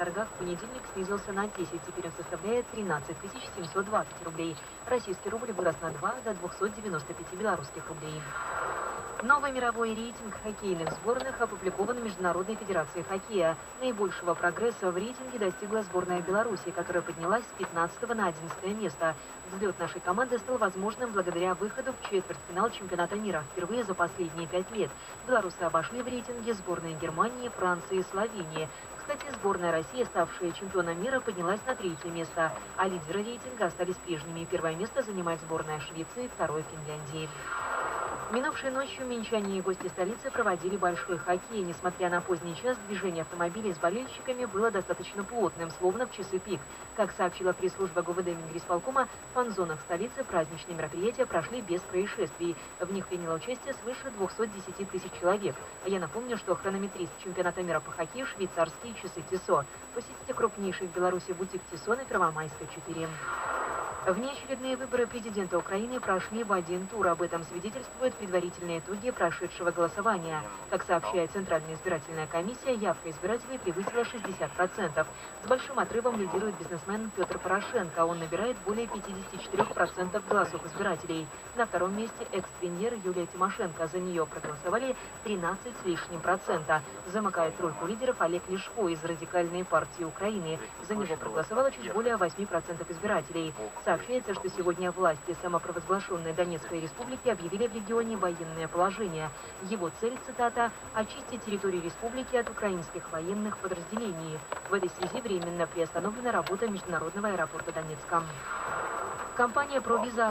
торгах в понедельник снизился на 10, теперь он составляет 13 720 рублей. Российский рубль вырос на 2 до 295 белорусских рублей. Новый мировой рейтинг хоккейных сборных опубликован Международной федерацией хоккея. Наибольшего прогресса в рейтинге достигла сборная Беларуси, которая поднялась с 15 на 11 место. Взлет нашей команды стал возможным благодаря выходу в четвертьфинал чемпионата мира впервые за последние 5 лет. Белорусы обошли в рейтинге сборные Германии, Франции и Словении. Кстати, сборная России, ставшая чемпионом мира, поднялась на 3-е место, а лидеры рейтинга остались прежними. Первое место занимает сборная Швеции, второе Финляндии. Минувшей ночью минчане и гости столицы проводили большой хоккей. Несмотря на поздний час, движение автомобилей с болельщиками было достаточно плотным, словно в часы пик. Как сообщила пресс-служба ГУВД Мингрисполкома, в фан-зонах столицы праздничные мероприятия прошли без происшествий. В них приняло участие свыше 210 тысяч человек. Я напомню, что хронометрист чемпионата мира по хоккею швейцарские часы Тисо. Посетите крупнейший в Беларуси бутик Тисо на Первомайской 4. Внеочередные выборы президента Украины прошли в один тур. Об этом свидетельствуют предварительные итоги прошедшего голосования. Как сообщает Центральная избирательная комиссия, явка избирателей превысила 60%. С большим отрывом лидирует бизнесмен Петр Порошенко. Он набирает более 54% голосов избирателей. На втором месте экс-премьер Юлия Тимошенко. За нее проголосовали 13 с лишним процента. Замыкает тройку лидеров Олег Ляшко из Радикальной партии Украины. За него проголосовало чуть более 8% избирателей. Сообщается, что сегодня власти самопровозглашенной Донецкой республики объявили в регионе военное положение. Его цель, цитата, «очистить территорию республики от украинских военных подразделений». В этой связи временно приостановлена работа международного аэропорта Донецка. Компания «Провиза»